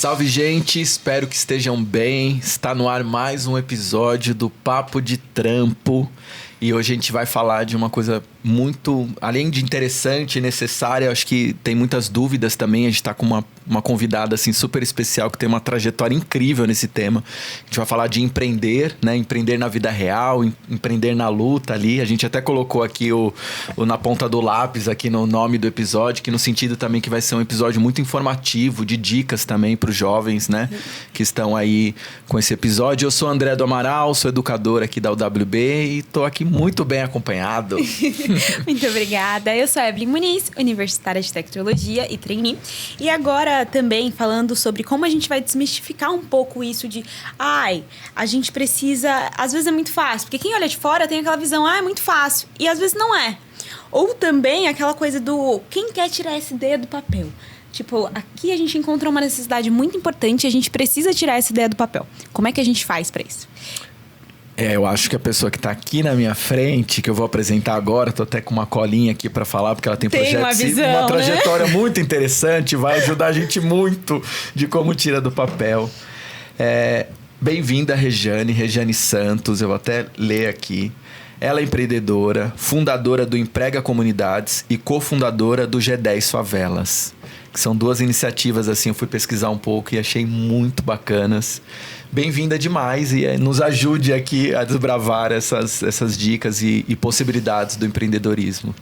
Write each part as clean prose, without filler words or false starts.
Salve, gente! Espero que estejam bem. Está no ar mais um episódio do Papo de Trampo. E hoje a gente vai falar de uma coisa muito, além de interessante e necessária, acho que tem muitas dúvidas também. A gente está com uma convidada assim, super especial que tem uma trajetória incrível nesse tema. A gente vai falar de empreender, né? Empreender na vida real, empreender na luta ali. A gente até colocou aqui o na ponta do lápis aqui no nome do episódio, que no sentido também que vai ser um episódio muito informativo, de dicas também para os jovens, né? Que estão aí com esse episódio. Eu sou André do Amaral, sou educador aqui da UWB e estou aqui muito bem acompanhado. Muito obrigada. Eu sou a Evelyn Muniz, universitária de tecnologia e trainee. E agora também falando sobre como a gente vai desmistificar um pouco isso de a gente precisa... Às vezes é muito fácil, porque quem olha de fora tem aquela visão, é muito fácil. E às vezes não é. Ou também aquela coisa do quem quer tirar essa ideia do papel. Tipo, aqui a gente encontrou uma necessidade muito importante e a gente precisa tirar essa ideia do papel. Como é que a gente faz para isso? Eu acho que a pessoa que está aqui na minha frente, que eu vou apresentar agora, tô até com uma colinha aqui para falar, porque ela tem uma trajetória muito interessante, vai ajudar a gente muito de como tira do papel. Bem-vinda, Regiane Santos, eu vou até ler aqui. Ela é empreendedora, fundadora do Emprega Comunidades e cofundadora do G10 Favelas. Que são duas iniciativas, assim, eu fui pesquisar um pouco e achei muito bacanas. Bem-vinda demais e nos ajude aqui a desbravar essas dicas e possibilidades do empreendedorismo.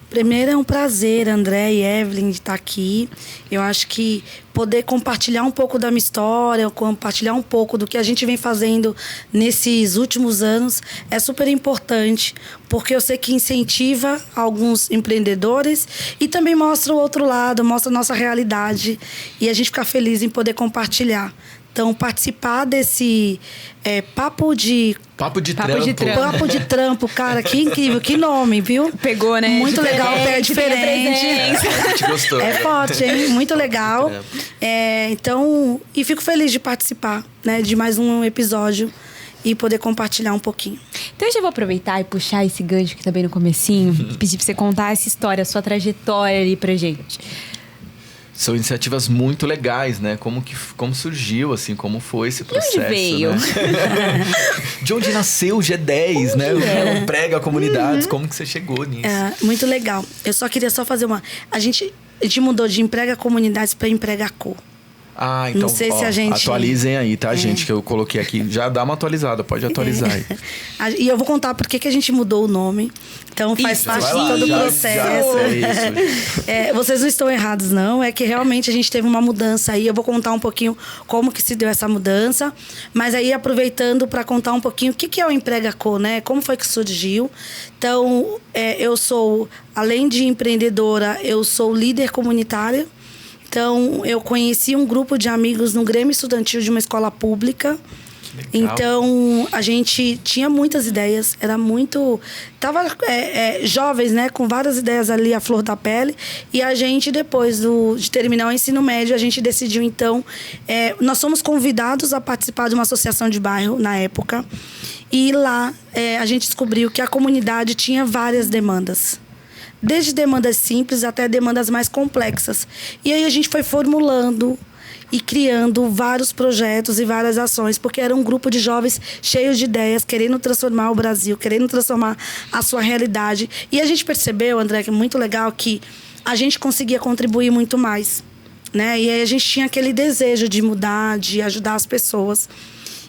Primeiro é um prazer, André e Evelyn, de estar aqui. Eu acho que poder compartilhar um pouco da minha história, compartilhar um pouco do que a gente vem fazendo nesses últimos anos é super importante, porque eu sei que incentiva alguns empreendedores e também mostra o outro lado, mostra a nossa realidade e a gente fica feliz em poder compartilhar. Então, participar desse Papo de Trampo, cara, que incrível, que nome, viu? Pegou, né? Muito legal, é diferente. A gente gostou. É forte, hein? Muito legal. Então, e fico feliz de participar, né, de mais um episódio e poder compartilhar um pouquinho. Então, eu já vou aproveitar e puxar esse gancho que tá bem no comecinho e pedir pra você contar essa história, a sua trajetória ali pra gente. São iniciativas muito legais, né? Como surgiu, assim, como foi esse processo, de onde veio? Né? De onde nasceu o G10, né? O Emprega Comunidades, como que você chegou nisso? Muito legal. Eu só queria fazer a gente mudou de Emprega Comunidades para Emprega Co. Então, não sei se a gente... atualizem aí, tá, gente? Que eu coloquei aqui. Já dá uma atualizada, pode atualizar aí. E eu vou contar por que a gente mudou o nome. Então, faz parte de todo o processo. Vocês não estão errados, não. É que realmente a gente teve uma mudança aí. Eu vou contar um pouquinho como que se deu essa mudança. Mas aí, aproveitando para contar um pouquinho o que é o Emprega Co, né? Como foi que surgiu. Então, eu sou, além de empreendedora, eu sou líder comunitária. Então, eu conheci um grupo de amigos no Grêmio Estudantil de uma escola pública. Então, a gente tinha muitas ideias. Era muito... Tava jovens, né? Com várias ideias ali à flor da pele. E a gente, depois de terminar o ensino médio, a gente decidiu, então... nós fomos convidados a participar de uma associação de bairro, na época. E lá, a gente descobriu que a comunidade tinha várias demandas. Desde demandas simples até demandas mais complexas. E aí a gente foi formulando e criando vários projetos e várias ações, porque era um grupo de jovens cheios de ideias, querendo transformar o Brasil, querendo transformar a sua realidade. E a gente percebeu, André, que é muito legal, que a gente conseguia contribuir muito mais, né? E aí a gente tinha aquele desejo de mudar, de ajudar as pessoas.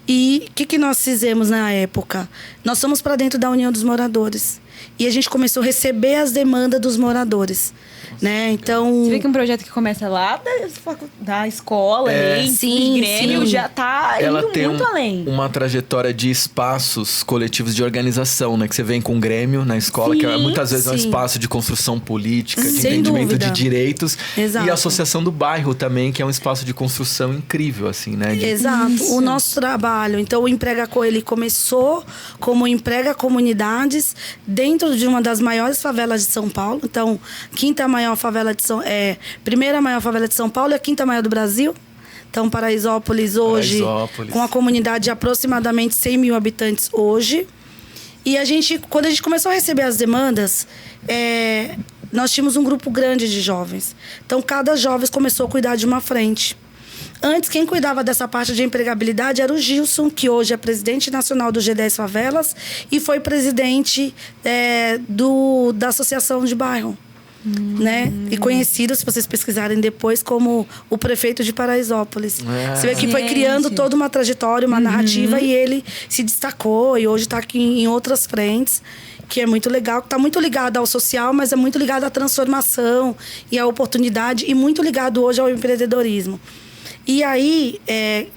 E o que nós fizemos na época? Nós fomos para dentro da União dos Moradores. E a gente começou a receber as demandas dos moradores. Né? Então... Você vê que um projeto que começa lá da escola, de Grêmio, já está indo muito além. Uma trajetória de espaços coletivos de organização, né? Que você vem com o Grêmio na escola, que muitas vezes é um espaço de construção política, de entendimento de direitos. Exato. E a Associação do Bairro também, que é um espaço de construção incrível, assim, né? Exato. Isso. O nosso trabalho, então o Emprega Co, ele começou como Emprega Comunidades dentro de uma das maiores favelas de São Paulo. Então, primeira maior favela de São Paulo e a quinta maior do Brasil. Então, Paraisópolis hoje, com a comunidade de aproximadamente 100 mil habitantes hoje. E quando a gente começou a receber as demandas, nós tínhamos um grupo grande de jovens. Então, cada jovem começou a cuidar de uma frente. Antes, quem cuidava dessa parte de empregabilidade era o Gilson, que hoje é presidente nacional do G10 Favelas e foi presidente da Associação de Bairro. Né? E conhecido, se vocês pesquisarem depois, como o prefeito de Paraisópolis. Você vê que foi criando toda uma trajetória, uma narrativa, e ele se destacou e hoje está aqui em outras frentes, que é muito legal, que está muito ligado ao social, mas é muito ligado à transformação e à oportunidade, e muito ligado hoje ao empreendedorismo. E aí,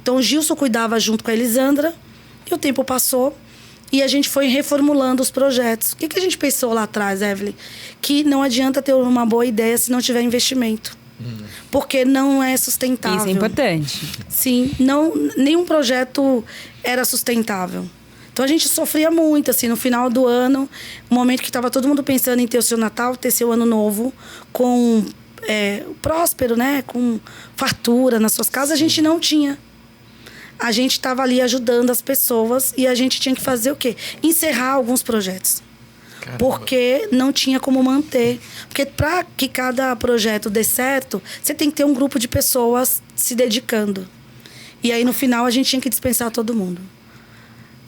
então o Gilson cuidava junto com a Elisandra, e o tempo passou, e a gente foi reformulando os projetos. O que a gente pensou lá atrás, Evelyn? Que não adianta ter uma boa ideia se não tiver investimento. Porque não é sustentável. Isso é importante. Sim, nenhum projeto era sustentável. Então a gente sofria muito, assim, no final do ano, no momento que estava todo mundo pensando em ter o seu Natal, ter seu Ano Novo, com próspero, né? Com fartura nas suas casas, a gente não tinha. A gente estava ali ajudando as pessoas e a gente tinha que fazer o quê? Encerrar alguns projetos. Caramba. Porque não tinha como manter. Porque para que cada projeto dê certo, você tem que ter um grupo de pessoas se dedicando. E aí, no final, a gente tinha que dispensar todo mundo.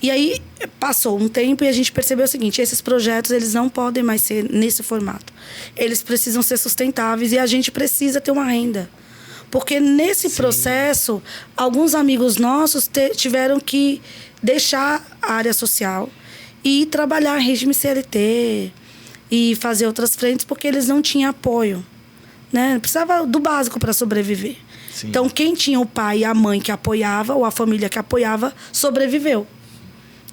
E aí, passou um tempo e a gente percebeu o seguinte: esses projetos, eles não podem mais ser nesse formato. Eles precisam ser sustentáveis e a gente precisa ter uma renda. Porque nesse processo, alguns amigos nossos tiveram que deixar a área social e trabalhar em regime CLT e fazer outras frentes, porque eles não tinham apoio, né? Precisava do básico para sobreviver. Sim. Então, quem tinha o pai e a mãe que apoiava, ou a família que apoiava, sobreviveu.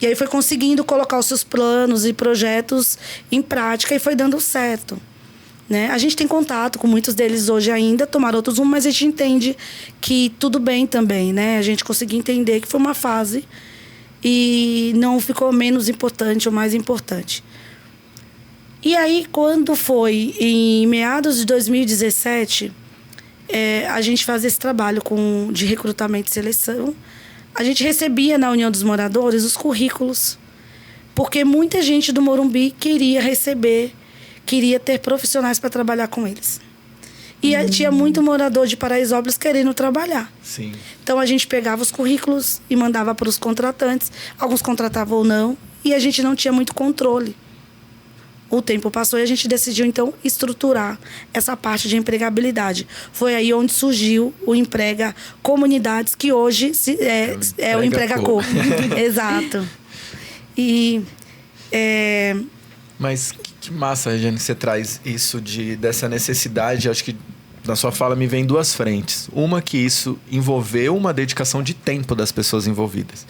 E aí foi conseguindo colocar os seus planos e projetos em prática e foi dando certo. Né? A gente tem contato com muitos deles hoje ainda, tomaram outros rumos, mas a gente entende que tudo bem também, né? A gente conseguiu entender que foi uma fase e não ficou menos importante ou mais importante. E aí, quando foi em meados de 2017, a gente fazia esse trabalho de recrutamento e seleção. A gente recebia na União dos Moradores os currículos, porque muita gente do Morumbi queria ter profissionais para trabalhar com eles. E tinha muito morador de Paraisópolis querendo trabalhar. Sim. Então, a gente pegava os currículos e mandava para os contratantes. Alguns contratavam ou não. E a gente não tinha muito controle. O tempo passou e a gente decidiu, então, estruturar essa parte de empregabilidade. Foi aí onde surgiu o Emprega Comunidades, que hoje é o Emprega-Co. Exato. E... Mas que massa, Regiane, que você traz isso dessa necessidade. Acho que na sua fala me vem duas frentes. Uma, que isso envolveu uma dedicação de tempo das pessoas envolvidas.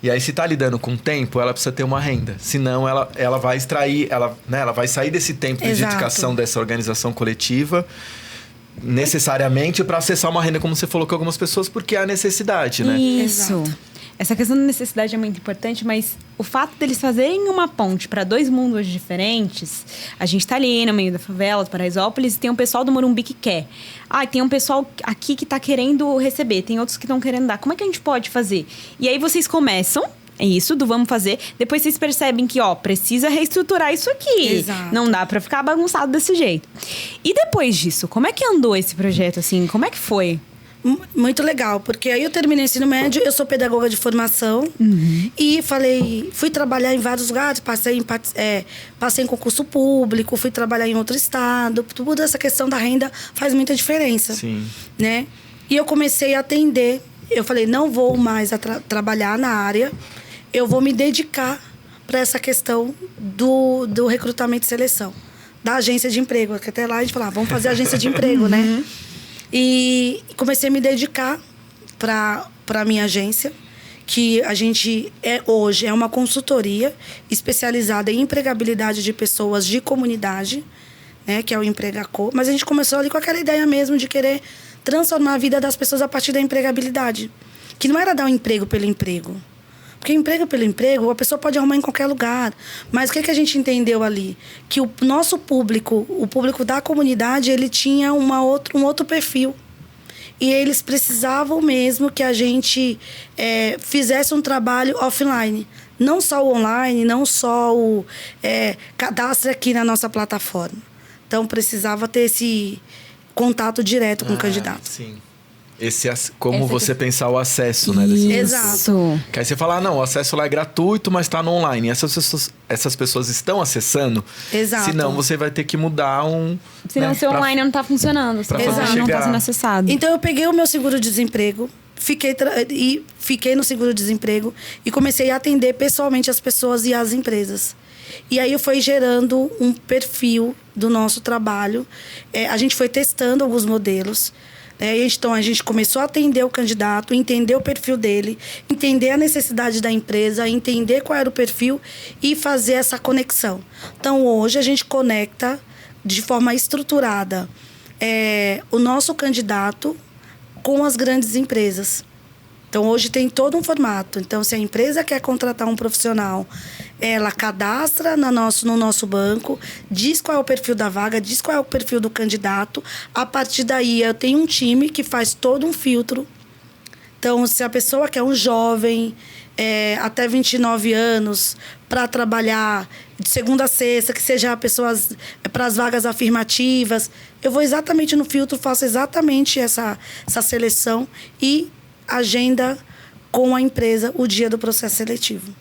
E aí, se está lidando com tempo, ela precisa ter uma renda. Senão, ela vai extrair, ela vai sair desse tempo de dedicação dessa organização coletiva necessariamente para acessar uma renda, como você falou, com algumas pessoas, porque há necessidade, né? Isso. Exato. Essa questão da necessidade é muito importante, mas o fato deles fazerem uma ponte para dois mundos diferentes... A gente tá ali no meio da favela, do Paraisópolis, e tem um pessoal do Morumbi que quer. Tem um pessoal aqui que tá querendo receber, tem outros que estão querendo dar. Como é que a gente pode fazer? E aí vocês começam... É isso, do vamos fazer. Depois vocês percebem que, precisa reestruturar isso aqui. Exato. Não dá pra ficar bagunçado desse jeito. E depois disso, como é que andou esse projeto, assim? Como é que foi? Muito legal, porque aí eu terminei o ensino médio, eu sou pedagoga de formação e fui trabalhar em vários lugares, passei em concurso público, fui trabalhar em outro estado. Tudo essa questão da renda faz muita diferença. Sim. Né? E eu comecei a atender. Eu falei, não vou mais trabalhar na área, eu vou me dedicar para essa questão do recrutamento e seleção, da agência de emprego. Porque até lá a gente falava, vamos fazer agência de emprego, né? E comecei a me dedicar para a minha agência, que a gente hoje é uma consultoria especializada em empregabilidade de pessoas de comunidade, né, que é o Emprega-Co. Mas a gente começou ali com aquela ideia mesmo de querer transformar a vida das pessoas a partir da empregabilidade. Que não era dar um emprego pelo emprego. Porque emprego pelo emprego, a pessoa pode arrumar em qualquer lugar. Mas o que a gente entendeu ali? Que o nosso público, o público da comunidade, ele tinha um outro perfil. E eles precisavam mesmo que a gente fizesse um trabalho offline. Não só o online, não só o cadastro aqui na nossa plataforma. Então, precisava ter esse contato direto com o candidato. Sim. Como você pensar o acesso, né? Exato. Que aí você fala, não, o acesso lá é gratuito, mas tá no online. Essas pessoas estão acessando. Exato. Senão você vai ter que mudar Senão o seu online não tá funcionando. Pra Seu online não tá sendo acessado. Então eu peguei o meu seguro-desemprego, fiquei no seguro-desemprego e comecei a atender pessoalmente as pessoas e as empresas. E aí foi gerando um perfil do nosso trabalho. A gente foi testando alguns modelos. Então, a gente começou a atender o candidato, entender o perfil dele, entender a necessidade da empresa, entender qual era o perfil e fazer essa conexão. Então, hoje, a gente conecta de forma estruturada o nosso candidato com as grandes empresas. Então, hoje tem todo um formato. Então, se a empresa quer contratar um profissional, ela cadastra no nosso banco, diz qual é o perfil da vaga, diz qual é o perfil do candidato. A partir daí, eu tenho um time que faz todo um filtro. Então, se a pessoa quer um jovem, até 29 anos, para trabalhar de segunda a sexta, que seja pessoas para as vagas afirmativas, eu vou exatamente no filtro, faço exatamente essa seleção e agenda com a empresa o dia do processo seletivo.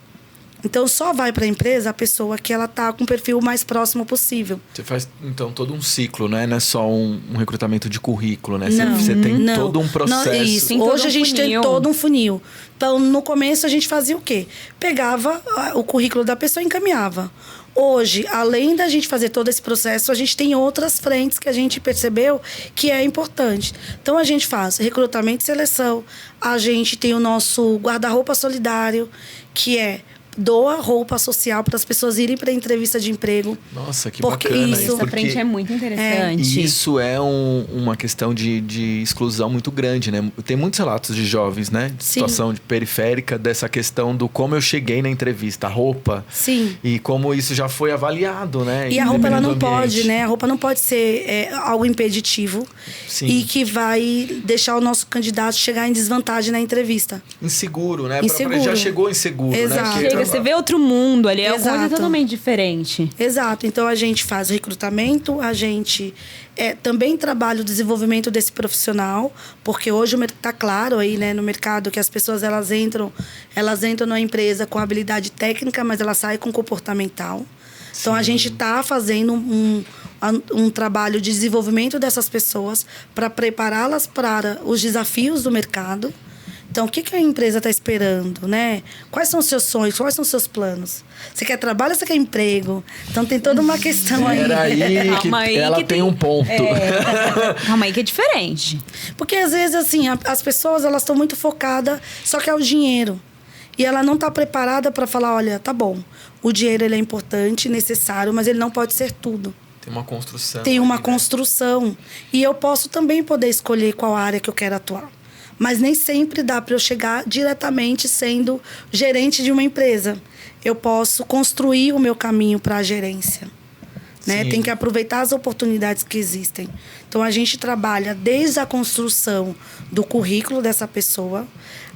Então, só vai para a empresa a pessoa que ela está com o perfil mais próximo possível. Você faz, então, todo um ciclo, né? Não é só um recrutamento de currículo, né? Não, você tem todo um processo. Não, isso. Hoje a gente tem todo um funil. Então, no começo, a gente fazia o quê? Pegava o currículo da pessoa e encaminhava. Hoje, além da gente fazer todo esse processo, a gente tem outras frentes que a gente percebeu que é importante. Então, a gente faz recrutamento e seleção. A gente tem o nosso guarda-roupa solidário, que doa roupa social para as pessoas irem para a entrevista de emprego. Nossa, que bacana. Essa frente é muito interessante. E isso é uma questão de exclusão muito grande, né? Tem muitos relatos de jovens, né? De situação periférica, dessa questão do como eu cheguei na entrevista, a roupa. Sim. E como isso já foi avaliado, né? E a roupa, ela não pode, né? A roupa não pode ser algo impeditivo. Sim. E que vai deixar o nosso candidato chegar em desvantagem na entrevista. Inseguro, né? Inseguro. Já chegou inseguro, Exato. né? Você vê outro mundo ali, é uma coisa Exato. totalmente diferente. Exato. Então, a gente faz o recrutamento, a gente também trabalha o desenvolvimento desse profissional, porque hoje está claro aí, né, no mercado que as pessoas elas entram na empresa com habilidade técnica, mas elas saem com comportamental. Então, a gente está fazendo um trabalho de desenvolvimento dessas pessoas para prepará-las para os desafios do mercado. Então, o que a empresa está esperando, né? Quais são os seus sonhos? Quais são os seus planos? Você quer trabalho ou você quer emprego? Então, tem toda uma questão aí. Calma aí, ela tem um ponto. Calma aí que é diferente. Porque, às vezes, assim, as pessoas elas estão muito focadas só que é o dinheiro. E ela não está preparada para falar, olha, tá bom, o dinheiro ele é importante, necessário, mas ele não pode ser tudo. Tem uma construção. Tem uma construção. E eu posso também poder escolher qual área que eu quero atuar. Mas nem sempre dá para eu chegar diretamente sendo gerente de uma empresa. Eu posso construir o meu caminho para a gerência. Né? Tem que aproveitar as oportunidades que existem. Então, a gente trabalha desde a construção do currículo dessa pessoa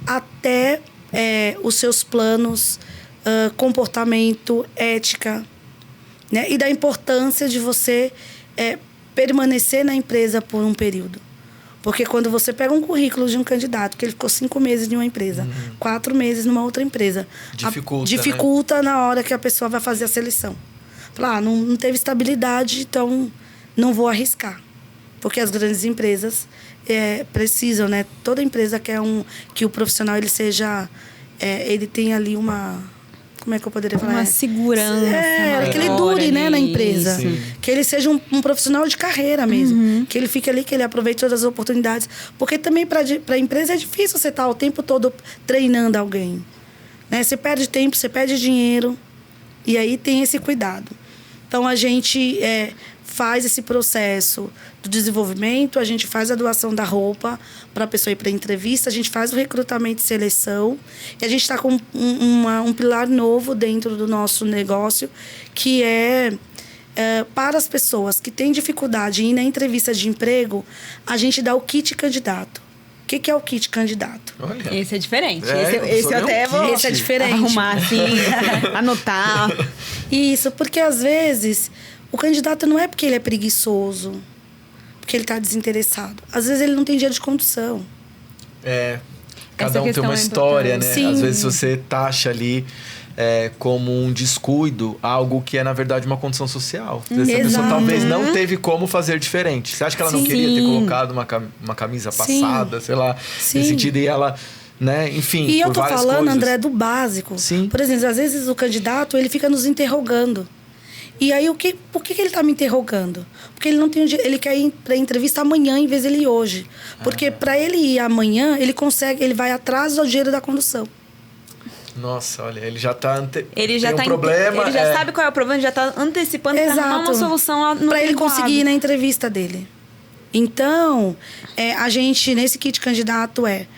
até os seus planos, comportamento, ética. Né? E da importância de você permanecer na empresa por um período. Porque quando você pega um currículo de um candidato, que ele ficou 5 meses em uma empresa, 4 meses numa outra empresa, dificulta né? Na hora que a pessoa vai fazer a seleção. Fala, não teve estabilidade, então não vou arriscar. Porque as grandes empresas precisam, né? Toda empresa quer que o profissional ele seja... ele tenha ali uma... Como é que eu poderia falar? Uma segurança. Que ele dure, né, na empresa. Sim. Que ele seja um profissional de carreira mesmo. Que ele fique ali, que ele aproveite todas as oportunidades. Porque também para a empresa é difícil você estar o tempo todo treinando alguém. Né? Você perde tempo, você perde dinheiro. E aí tem esse cuidado. Então, a gente faz esse processo do desenvolvimento, a gente faz a doação da roupa para a pessoa ir para a entrevista, a gente faz o recrutamento e seleção, e a gente está com um pilar novo dentro do nosso negócio, que para as pessoas que têm dificuldade em ir na entrevista de emprego, a gente dá o kit candidato. O que é o kit candidato? Olha. Esse é diferente. Esse eu até vou... Esse é diferente. Arrumar assim, anotar. Isso, porque às vezes o candidato não é porque ele é preguiçoso, porque ele está desinteressado. Às vezes ele não tem dinheiro de condução. Cada um tem uma história, né? Sim. Às vezes você taxa ali como um descuido, algo que é, na verdade, uma condição social. Essa pessoa talvez não teve como fazer diferente. Você acha que ela não queria ter colocado uma camisa passada, sei lá, nesse sentido, e ela... Né? Enfim, e eu tô falando, coisas. André, do básico. Sim. Por exemplo, às vezes o candidato, ele fica nos interrogando. E aí, por que ele tá me interrogando? Porque ele não tem ele quer ir pra entrevista amanhã em vez de ele ir hoje. Porque para ele ir amanhã, ele vai atrás do dinheiro da condução. Nossa, olha, ele já tá ele já tem tá um problema. Ele já sabe qual é o problema, já tá antecipando para arrumar uma solução lá no para ele conseguir ir na entrevista dele. Então, a gente, nesse kit candidato, é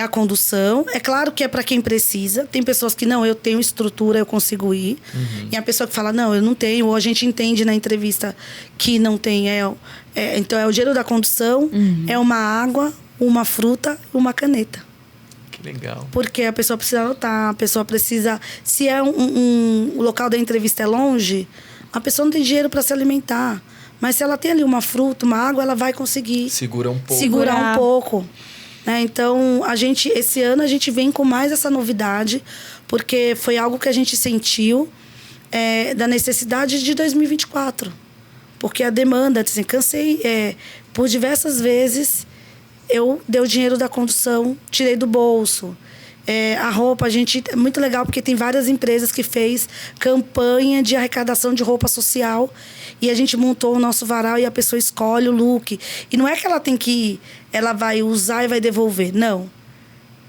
a condução. É claro que é para quem precisa. Tem pessoas que, não, eu tenho estrutura, eu consigo ir. E a pessoa que fala, não, eu não tenho. Ou a gente entende na entrevista que não tem. Então, é o dinheiro da condução, é uma água, uma fruta e uma caneta. Que legal. Porque a pessoa precisa anotar, a pessoa precisa... Se o local da entrevista é longe, a pessoa não tem dinheiro para se alimentar. Mas se ela tem ali uma fruta, uma água, ela vai conseguir... Segurar um pouco. Segurar um pouco. Então, esse ano a gente vem com mais essa novidade, porque foi algo que a gente sentiu da necessidade de 2024. Porque a demanda, assim, cansei, por diversas vezes, eu dei o dinheiro da condução, tirei do bolso. A roupa, é muito legal, porque tem várias empresas que fez campanha de arrecadação de roupa social. E a gente montou o nosso varal e a pessoa escolhe o look. E não é que ela tem que... Ela vai usar e vai devolver. Não.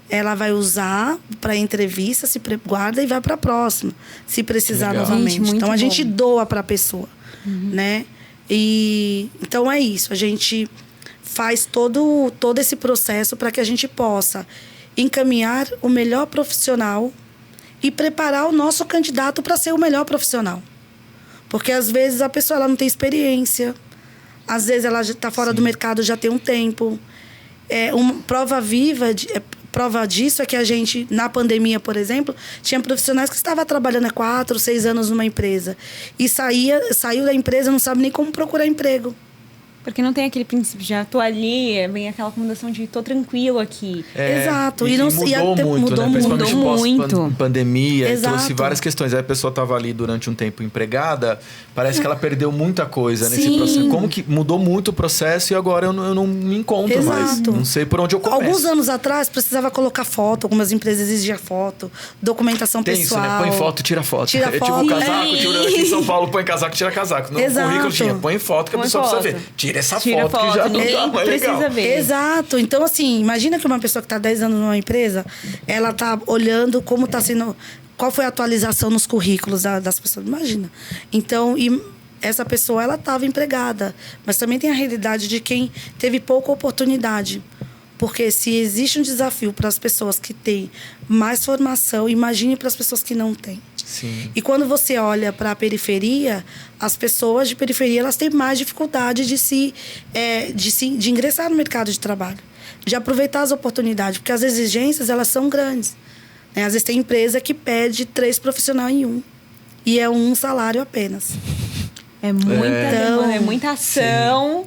Ela vai usar para entrevista, guarda e vai para a próxima. Se precisar novamente. Gente, então, a gente doa para a pessoa. Né? Então, é isso. A gente faz todo esse processo para que a gente possa encaminhar o melhor profissional e preparar o nosso candidato para ser o melhor profissional. Porque, às vezes, a pessoa ela não tem experiência. Às vezes, ela já está fora do mercado já tem um tempo. Uma prova viva, prova disso é que a gente, na pandemia, por exemplo, tinha profissionais que estavam trabalhando há 4, 6 anos numa empresa. E saiu da empresa, não sabe nem como procurar emprego. Porque não tem aquele princípio de tô ali, vem aquela acomodação de tô tranquilo aqui. Exato. E mudou muito, né? Pandemia, trouxe várias questões. Aí a pessoa estava ali durante um tempo empregada, parece que ela perdeu muita coisa nesse processo. Como que mudou muito o processo e agora eu não me encontro mais. Não sei por onde eu começo. Alguns anos atrás precisava colocar foto, algumas empresas exigiam foto, documentação pessoal. Tem isso, né? Põe foto, tira foto. Tira foto. Tipo casaco, aqui em São Paulo põe casaco, tira casaco. No currículo tinha, põe foto que a pessoa precisa ver. Tira essa foto que já não tá mais legal. Ver. Exato. Então, assim, imagina que uma pessoa que está 10 anos numa empresa, ela tá olhando como está sendo... Qual foi a atualização nos currículos das pessoas. Imagina. Então, essa pessoa, ela estava empregada. Mas também tem a realidade de quem teve pouca oportunidade. Porque se existe um desafio para as pessoas que têm mais formação, imagine para as pessoas que não têm. Sim. E quando você olha para a periferia, as pessoas de periferia elas têm mais dificuldade de ingressar no mercado de trabalho, de aproveitar as oportunidades, porque as exigências elas são grandes. Né? Às vezes tem empresa que pede 3 profissionais em 1 e é um salário apenas. É muita ação.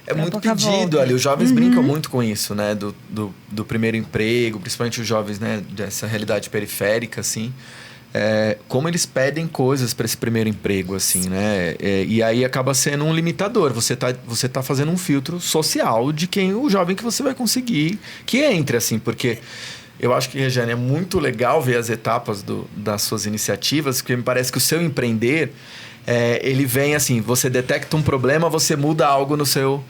É muito pedido ali. Os jovens brincam muito com isso, né? Do primeiro emprego, principalmente os jovens, né? Dessa realidade periférica, assim. Como eles pedem coisas para esse primeiro emprego, assim, né? E aí acaba sendo um limitador. Você tá fazendo um filtro social de o jovem que você vai conseguir que entre, assim, porque eu acho que, Regiane, é muito legal ver as etapas das suas iniciativas, porque me parece que o seu empreender, ele vem assim, você detecta um problema, você muda algo no seu...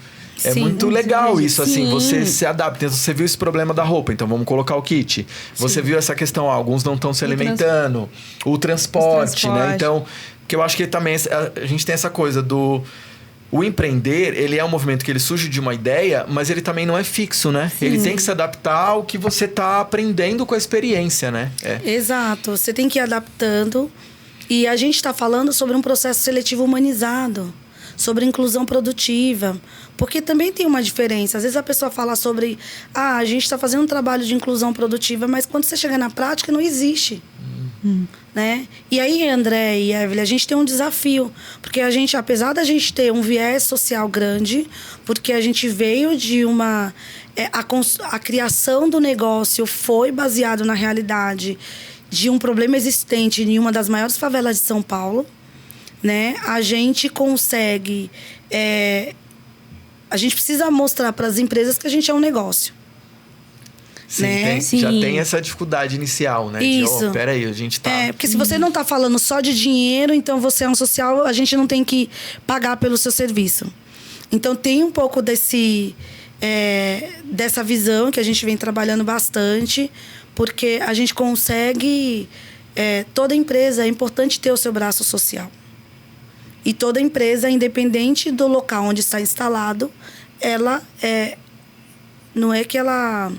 É muito legal isso, assim, você se adapta. Você viu esse problema da roupa, então vamos colocar o kit. Você viu essa questão, alguns não estão se alimentando. O transporte, né? Então, que eu acho que também a gente tem essa coisa do... O empreender, ele é um movimento que ele surge de uma ideia, mas ele também não é fixo, né? Sim. Ele tem que se adaptar ao que você está aprendendo com a experiência, né? Exato, você tem que ir adaptando. E a gente está falando sobre um processo seletivo humanizado, sobre inclusão produtiva, porque também tem uma diferença. Às vezes a pessoa fala sobre, a gente está fazendo um trabalho de inclusão produtiva, mas quando você chega na prática, não existe. né? E aí, André e Evelyn, a gente tem um desafio, porque a gente, apesar da gente ter um viés social grande, porque a gente veio de uma... a criação do negócio foi baseado na realidade de um problema existente em uma das maiores favelas de São Paulo, né? A gente consegue... a gente precisa mostrar para as empresas que a gente é um negócio. Sim, né? Já tem essa dificuldade inicial, né? Isso. Peraí, a gente tá... porque se você não tá falando só de dinheiro, então você é um social, a gente não tem que pagar pelo seu serviço. Então tem um pouco dessa visão que a gente vem trabalhando bastante, porque a gente consegue... toda empresa, é importante ter o seu braço social. E toda empresa, independente do local onde está instalado, ela não é que ela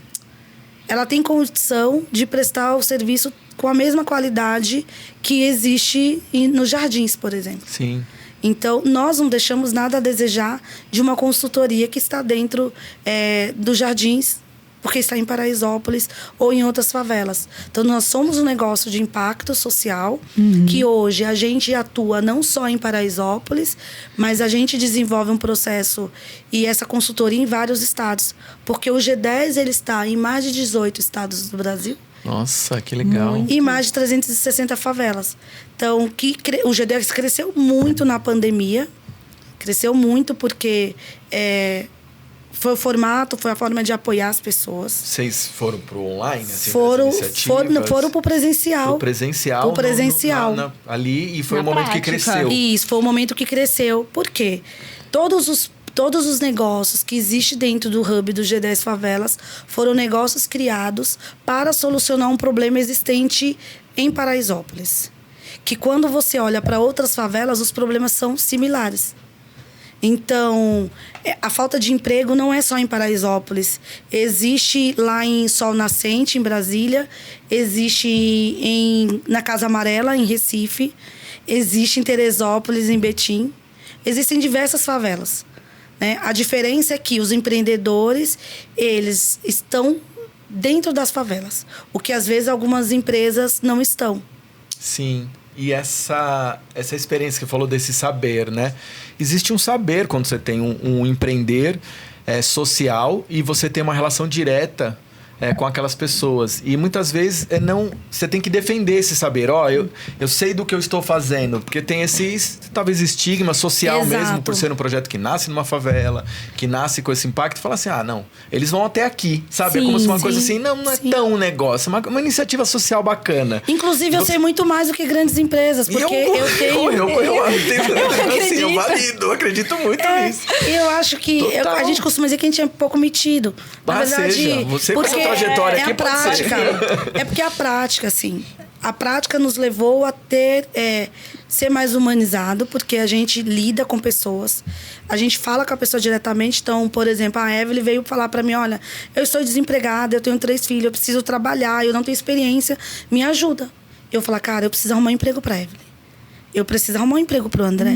tem condição de prestar o serviço com a mesma qualidade que existe nos jardins, por exemplo. Sim. Então, nós não deixamos nada a desejar de uma consultoria que está dentro dos jardins, porque está em Paraisópolis ou em outras favelas. Então, nós somos um negócio de impacto social, que hoje a gente atua não só em Paraisópolis, mas a gente desenvolve um processo e essa consultoria em vários estados. Porque o G10 ele está em mais de 18 estados do Brasil. Nossa, que legal. E mais de 360 favelas. Então, o G10 cresceu muito na pandemia. Cresceu muito porque... foi o formato, foi a forma de apoiar as pessoas. Vocês foram pro online? Assim, foram pro presencial. Pro presencial. Pro presencial. Ali, e foi o momento que cresceu. Isso, foi o momento que cresceu. Por quê? Todos os negócios que existem dentro do hub do G10 Favelas foram negócios criados para solucionar um problema existente em Paraisópolis. Que quando você olha para outras favelas, os problemas são similares. Então, a falta de emprego não é só em Paraisópolis. Existe lá em Sol Nascente, em Brasília. Existe na Casa Amarela, em Recife. Existe em Teresópolis, em Betim. Existem diversas favelas, né? A diferença é que os empreendedores, eles estão dentro das favelas. O que, às vezes, algumas empresas não estão. Sim. E essa experiência que falou desse saber, né? Existe um saber quando você tem um empreender social e você tem uma relação direta com aquelas pessoas. E muitas vezes você tem que defender esse saber. Eu sei do que eu estou fazendo. Porque tem esse, talvez, estigma social. Exato. Mesmo, por ser um projeto que nasce numa favela, que nasce com esse impacto. Fala assim, não, eles vão até aqui, sabe? Sim, é como se uma coisa assim, não é tão um negócio. Uma iniciativa social bacana. Inclusive, eu sei muito mais do que grandes empresas. Porque eu tenho... Eu acredito muito nisso. Eu acho que... a gente costuma dizer que a gente é um pouco metido. Na verdade... Você porque trajetória aqui a prática. É porque a prática, assim... A prática nos levou a ser mais humanizado, porque a gente lida com pessoas. A gente fala com a pessoa diretamente. Então, por exemplo, a Evelyn veio falar para mim, olha, eu estou desempregada, eu tenho 3 filhos, eu preciso trabalhar, eu não tenho experiência, me ajuda. Eu falo, cara, eu preciso arrumar um emprego para Evelyn. Eu preciso arrumar um emprego pro André.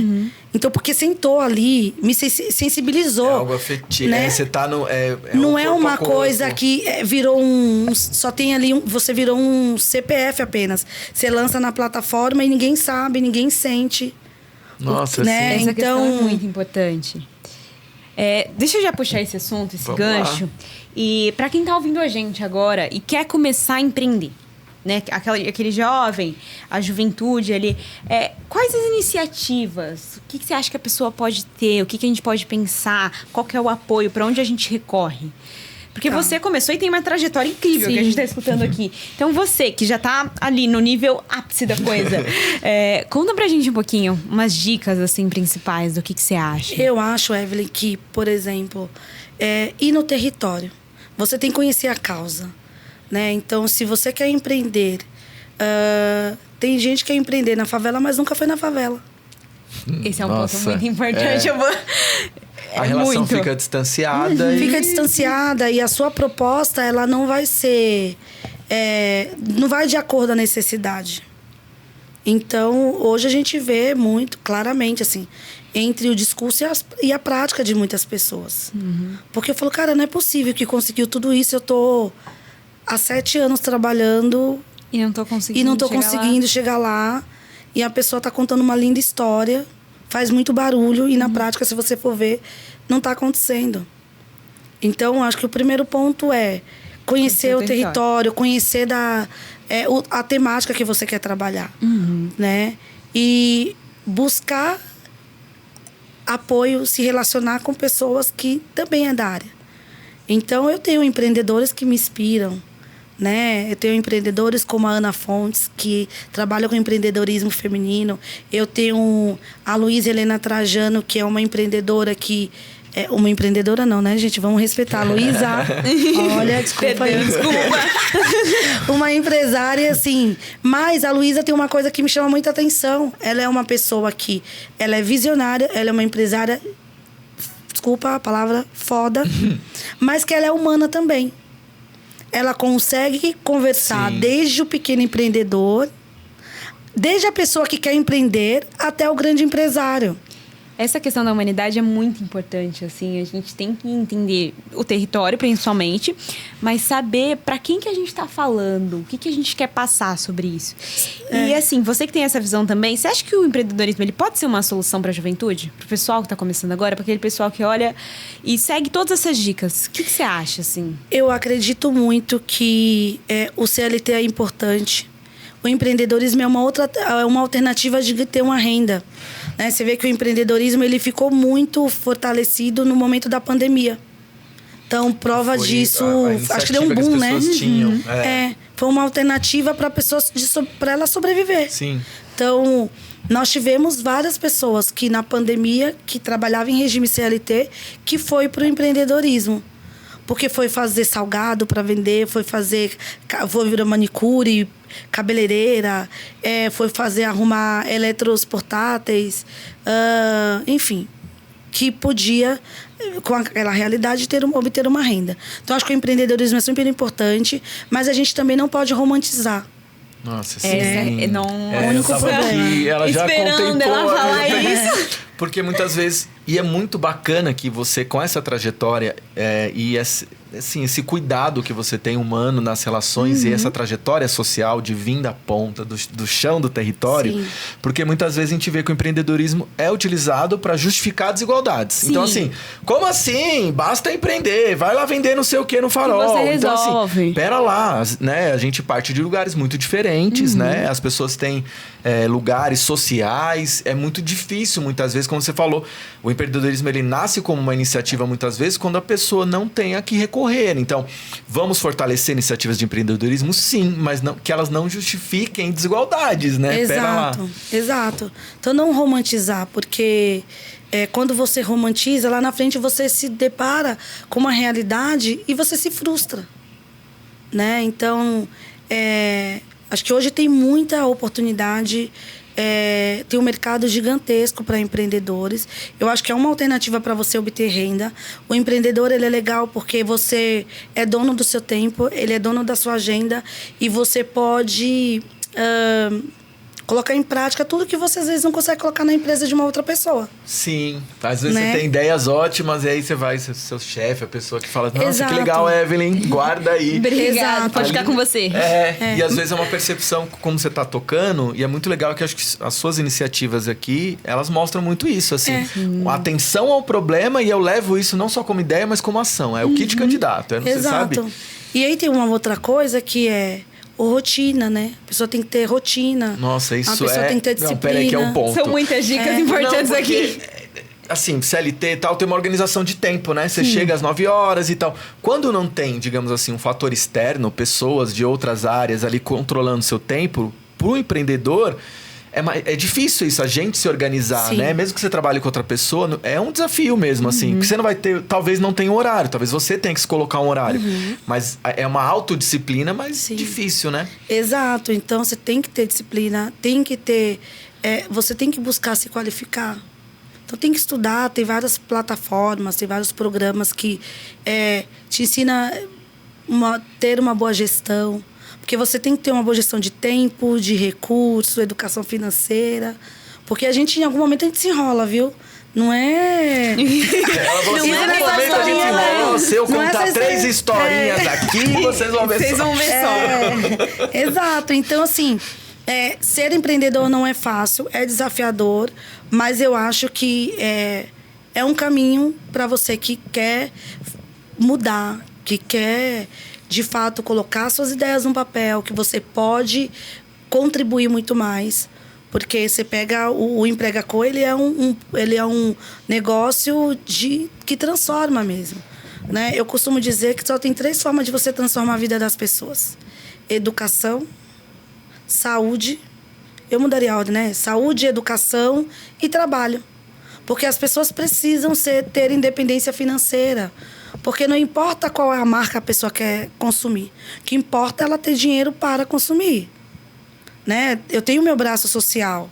Então, porque sentou ali, me sensibilizou. É algo afetivo. Né? Você tá no... não é uma coisa que virou só tem ali... você virou um CPF apenas. Você lança na plataforma e ninguém sabe, ninguém sente. Nossa, né? Essa questão é muito importante. Deixa eu já puxar esse assunto, esse gancho. Lá. E para quem tá ouvindo a gente agora e quer começar a empreender, né? Aquele jovem, a juventude ali. Quais as iniciativas? O que você acha que a pessoa pode ter? O que a gente pode pensar? Qual que é o apoio? Para onde a gente recorre? Porque você começou e tem uma trajetória incrível. Sim. Que a gente está escutando aqui. Então, você que já está ali no nível ápice da coisa, conta pra gente um pouquinho, umas dicas assim principais do que você acha. Eu acho, Evelyn, que, por exemplo, ir no território. Você tem que conhecer a causa. Né? Então, se você quer empreender... tem gente que quer empreender na favela, mas nunca foi na favela. Esse é um ponto muito importante. A relação fica distanciada. Fica distanciada e a sua proposta ela não vai ser... não vai de acordo à necessidade. Então, hoje a gente vê muito claramente, assim, entre o discurso e a prática de muitas pessoas. Porque eu falo, cara, não é possível que conseguiu tudo isso. Eu tô... há 7 anos trabalhando E não tô conseguindo chegar lá. E a pessoa tá contando uma linda história, faz muito barulho e na prática, se você for ver, não tá acontecendo. Então, acho que o primeiro ponto é conhecer o território, conhecer a temática que você quer trabalhar, né? E buscar apoio, se relacionar com pessoas que também é da área. Então, eu tenho empreendedores que me inspiram, né? Eu tenho empreendedores como a Ana Fontes, que trabalha com empreendedorismo feminino. Eu tenho a Luísa Helena Trajano, que é uma empreendedora que... uma empreendedora não, né, gente? Vamos respeitar a Luísa. Olha, desculpa aí. Desculpa. Uma empresária, assim. Mas a Luísa tem uma coisa que me chama muita atenção. Ela é uma pessoa que... Ela é visionária, ela é uma empresária... Desculpa a palavra, foda. Mas que ela é humana também. Ela consegue conversar desde o pequeno empreendedor, desde a pessoa que quer empreender, até o grande empresário. Essa questão da humanidade é muito importante, assim, a gente tem que entender o território, principalmente, mas saber para quem que a gente está falando, o que a gente quer passar sobre isso. E, assim, você que tem essa visão também, você acha que o empreendedorismo ele pode ser uma solução para a juventude? Para o pessoal que está começando agora, para aquele pessoal que olha e segue todas essas dicas? O que você acha, assim? Eu acredito muito que o CLT é importante. O empreendedorismo é uma alternativa de ter uma renda. Né? Você vê que o empreendedorismo ele ficou muito fortalecido no momento da pandemia. Então, prova disso... acho que deu um boom, né? Tinham, foi uma alternativa para pessoas para ela sobreviver. Sim. Então, nós tivemos várias pessoas que na pandemia, que trabalhavam em regime CLT, que foi para o empreendedorismo. Porque foi fazer salgado para vender, foi virar manicure, cabeleireira, foi arrumar eletros portáteis, enfim, que podia, com aquela realidade, obter uma renda. Então, acho que o empreendedorismo é sempre importante, mas a gente também não pode romantizar. Nossa, sim. Não, o único problema. Ela já esperando ela falar isso. Porque muitas vezes... E é muito bacana que você, com essa trajetória e esse cuidado que você tem humano nas relações e essa trajetória social de vir da ponta, do chão do território, Sim. porque muitas vezes a gente vê que o empreendedorismo é utilizado para justificar desigualdades. Sim. Então, assim, como assim? Basta empreender, vai lá vender não sei o que no farol. Você resolve. Então, assim, pera lá, né? A gente parte de lugares muito diferentes, né? As pessoas têm lugares sociais, é muito difícil muitas vezes, como você falou, o empreendedorismo ele nasce como uma iniciativa muitas vezes quando a pessoa não tem a que recorrer. Então, vamos fortalecer iniciativas de empreendedorismo? Sim, mas que elas não justifiquem desigualdades, né? Exato. Então, não romantizar, porque quando você romantiza, lá na frente você se depara com uma realidade e você se frustra, né? Então, acho que hoje tem muita oportunidade. Tem um mercado gigantesco para empreendedores. Eu acho que é uma alternativa para você obter renda. O empreendedor ele é legal porque você é dono do seu tempo, ele é dono da sua agenda e você pode colocar em prática tudo que você às vezes não consegue colocar na empresa de uma outra pessoa. Sim, às vezes você tem ideias ótimas e aí você vai, seu chefe, a pessoa que fala, nossa, Exato. que legal, Evelyn, guarda aí. Obrigada, pode ficar com você. E às vezes é uma percepção como você tá tocando e é muito legal que acho que as suas iniciativas aqui, elas mostram muito isso, assim, atenção ao problema e eu levo isso não só como ideia, mas como ação, é o kit candidato, você sabe? E aí tem uma outra coisa que rotina, né? A pessoa tem que ter rotina. Nossa, isso a pessoa tem que ter disciplina. Não, peraí que é um ponto. São muitas dicas importantes aqui. Assim, CLT e tal, tem uma organização de tempo, né? Você chega às 9 horas e tal. Quando não tem, digamos assim, um fator externo, pessoas de outras áreas ali controlando seu tempo, pro empreendedor... É difícil isso, a gente se organizar, né? Mesmo que você trabalhe com outra pessoa, é um desafio mesmo, assim. Porque você não vai ter... Talvez não tenha um horário, talvez você tenha que se colocar um horário. Mas é uma autodisciplina, mas difícil, né? Exato. Então, você tem que ter disciplina, tem que ter... você tem que buscar se qualificar. Então, tem que estudar, tem várias plataformas, tem vários programas que te ensinam ter uma boa gestão. Porque você tem que ter uma boa gestão de tempo, de recurso, educação financeira. Porque a gente, em algum momento, a gente se enrola, viu? Não é... Ela falou assim, em algum momento a gente enrola. Se eu contar 3 historinhas aqui, vocês vão ver Vocês vão ver só. Exato. Então, assim, ser empreendedor não é fácil, é desafiador, mas eu acho que é um caminho para você que quer mudar, que quer, de fato, colocar suas ideias no papel, que você pode contribuir muito mais. Porque você pega o Empregaco, ele é um negócio que transforma mesmo. Né? Eu costumo dizer que só tem 3 formas de você transformar a vida das pessoas. Educação, saúde, eu mudaria a ordem, né? Saúde, educação e trabalho. Porque as pessoas precisam ter independência financeira. Porque não importa qual é a marca a pessoa quer consumir. O que importa é ela ter dinheiro para consumir. Né? Eu tenho meu braço social.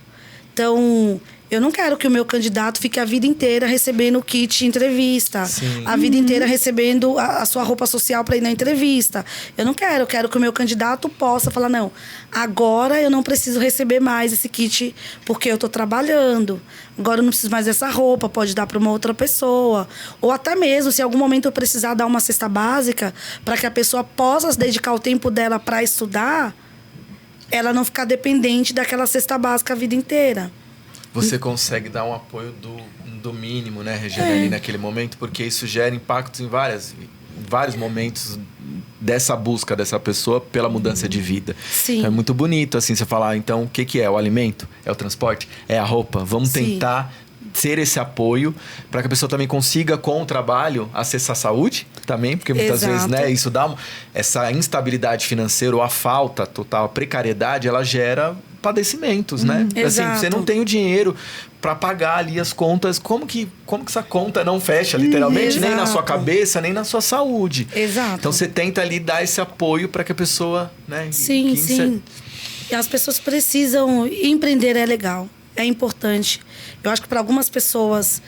Então, eu não quero que o meu candidato fique a vida inteira recebendo kit entrevista. Sim. A vida inteira recebendo a sua roupa social para ir na entrevista. Eu não quero. Eu quero que o meu candidato possa falar, não, agora eu não preciso receber mais esse kit porque eu estou trabalhando. Agora eu não preciso mais dessa roupa, pode dar para uma outra pessoa. Ou até mesmo, se em algum momento eu precisar dar uma cesta básica para que a pessoa possa se dedicar o tempo dela para estudar, ela não ficar dependente daquela cesta básica a vida inteira. Você consegue dar um apoio do mínimo, né, Regiane, ali naquele momento, porque isso gera impactos em vários momentos dessa busca dessa pessoa pela mudança de vida. Sim. Então, é muito bonito, assim, você falar, então, o que é? O alimento? É o transporte? É a roupa? Vamos tentar ser esse apoio para que a pessoa também consiga, com o trabalho, acessar a saúde também, porque muitas vezes, né, isso dá essa instabilidade financeira ou a falta total, a precariedade, ela gera padecimentos, né? Assim, você não tem o dinheiro para pagar ali as contas, como que essa conta não fecha, literalmente, nem na sua cabeça, nem na sua saúde. Exato. Então você tenta ali dar esse apoio para que a pessoa, né? Sim. E as pessoas precisam empreender, é legal. É importante. Eu acho que para algumas pessoas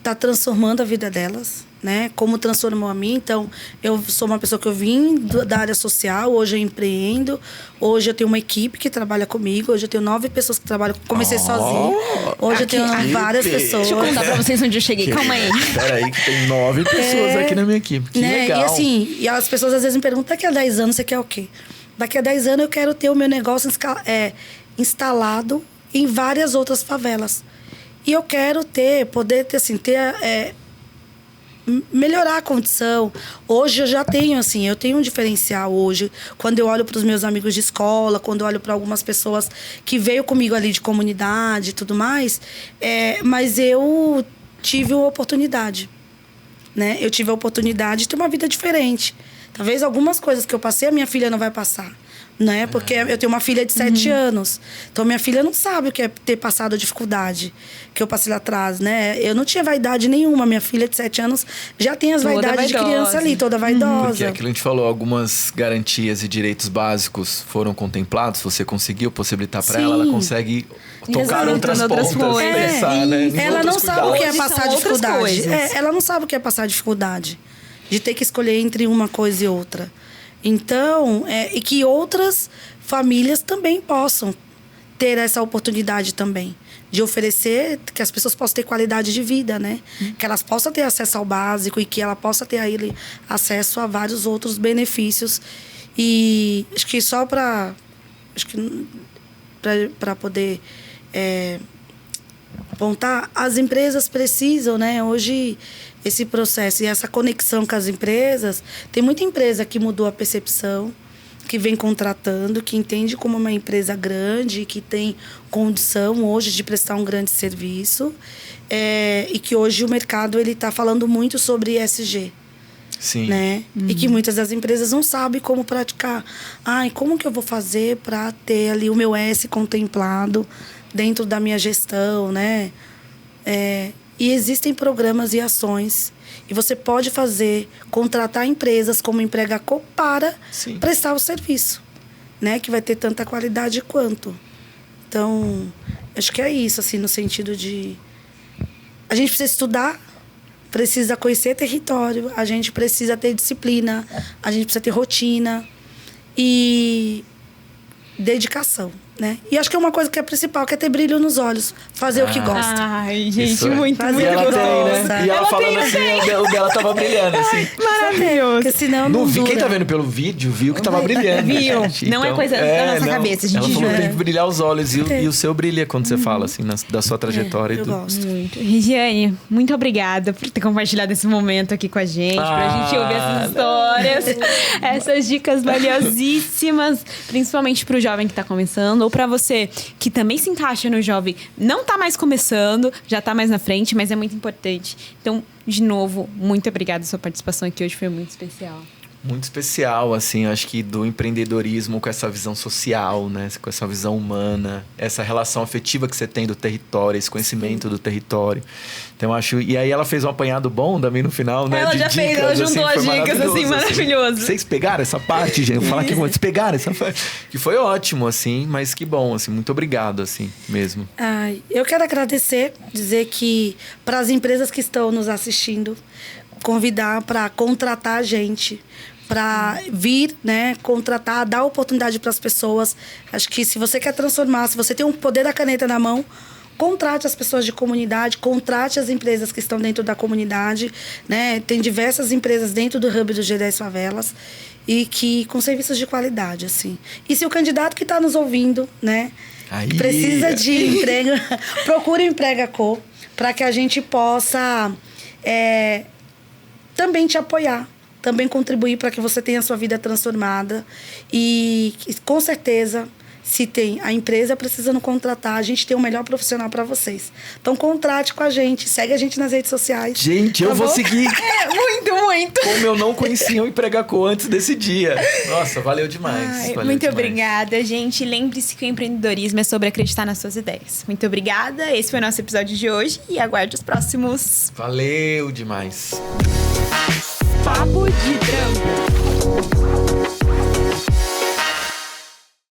tá transformando a vida delas, né? Como transformou a mim. Então, eu sou uma pessoa que eu vim da área social, hoje eu empreendo, hoje eu tenho uma equipe que trabalha comigo, hoje eu tenho 9 pessoas que trabalham, comecei sozinha. Hoje eu tenho várias pessoas. Deixa eu contar pra vocês onde eu cheguei, calma aí. Peraí, que tem 9 pessoas aqui na minha equipe, que legal. E assim, e as pessoas às vezes me perguntam, daqui a 10 anos você quer o quê? Daqui a 10 anos eu quero ter o meu negócio instalado em várias outras favelas. E eu quero poder melhorar a condição. Hoje eu já tenho, assim, eu tenho um diferencial hoje. Quando eu olho para os meus amigos de escola, quando eu olho para algumas pessoas que veio comigo ali de comunidade e tudo mais, mas eu tive uma oportunidade, né? Eu tive a oportunidade de ter uma vida diferente. Talvez algumas coisas que eu passei, a minha filha não vai passar. Né? Porque eu tenho uma filha de 7 anos. Então, minha filha não sabe o que é ter passado a dificuldade que eu passei lá atrás, né? Eu não tinha vaidade nenhuma. Minha filha de 7 anos já tem as vaidades de criança ali, toda vaidosa. Porque aquilo que a gente falou, algumas garantias e direitos básicos foram contemplados. Você conseguiu possibilitar para ela consegue tocar outras pontas, pensar, né? Ela não sabe o que é passar dificuldade. Ela não sabe o que é passar dificuldade. De ter que escolher entre uma coisa e outra. Então, e que outras famílias também possam ter essa oportunidade também. De oferecer, que as pessoas possam ter qualidade de vida, né? Que elas possam ter acesso ao básico e que ela possa ter aí acesso a vários outros benefícios. E acho que só para poder apontar, as empresas precisam, né? Hoje, esse processo e essa conexão com as empresas, tem muita empresa que mudou a percepção, que vem contratando, que entende como uma empresa grande, que tem condição hoje de prestar um grande serviço, e que hoje o mercado está falando muito sobre ESG. Sim. Né? E que muitas das empresas não sabem como praticar. Como que eu vou fazer para ter ali o meu S contemplado dentro da minha gestão, né? E existem programas e ações. E você pode contratar empresas como Empregaco para prestar o serviço, né? Que vai ter tanta qualidade quanto. Então, acho que é isso, assim, no sentido de... A gente precisa estudar, precisa conhecer território, a gente precisa ter disciplina, a gente precisa ter rotina e dedicação. né? E acho que é uma coisa que é principal, que é ter brilho nos olhos. Fazer o que gosta. Ai, gente, Isso muito Fazer muito o que ela gostoso. tem, né? E ela falando assim, o dela tava brilhando, assim. Maravilhoso. Porque senão não Quem dura. tá vendo pelo vídeo, viu que tava brilhando. Viu? Gente. Não é coisa da nossa cabeça, a gente Ela falou que jura. tem que brilhar os olhos. E o seu brilha quando você fala, assim, da sua trajetória e Eu tudo. gosto. Muito. Regiane, muito obrigada por ter compartilhado esse momento aqui com a gente, pra gente ouvir essas histórias, essas dicas valiosíssimas, principalmente pro jovem que tá começando, ou pra você que também se encaixa no jovem, não tá mais começando, já tá mais na frente, mas é muito importante. Então, de novo, muito obrigada. Sua participação aqui hoje foi muito especial. Muito especial, assim, acho que do empreendedorismo com essa visão social, né? Com essa visão humana, essa relação afetiva que você tem do território, esse conhecimento do território. Então, acho... E aí ela fez um apanhado bom também no final, né? Ela de já dicas, fez, ela juntou assim, as foi dicas, assim, maravilhoso. Vocês pegaram essa parte, gente? Vou falar aqui, vocês pegaram essa parte. Que foi ótimo, assim, mas que bom, assim, muito obrigado, assim, mesmo. Ai, eu quero agradecer, dizer que para as empresas que estão nos assistindo, convidar para contratar a gente, para vir, né, contratar, dar oportunidade para as pessoas. Acho que se você quer transformar, se você tem um poder da caneta na mão, contrate as pessoas de comunidade, contrate as empresas que estão dentro da comunidade, né? Tem diversas empresas dentro do Hub do G10 Favelas e que com serviços de qualidade, assim. E se o candidato que está nos ouvindo, né, Aí. precisa de emprego, procure o Empregaco para que a gente possa também te apoiar, também contribuir para que você tenha a sua vida transformada. E com certeza, se tem a empresa precisando contratar, a gente tem o melhor profissional para vocês. Então, contrate com a gente, segue a gente nas redes sociais. Gente, eu Tá vou bom? seguir. Muito. Como eu não conhecia o Empregaco antes desse dia. Nossa, valeu demais. Ai, valeu muito demais. obrigada, gente. Lembre-se que o empreendedorismo é sobre acreditar nas suas ideias. Muito obrigada. Esse foi o nosso episódio de hoje e aguarde os próximos. Valeu demais. Papo de Trampo.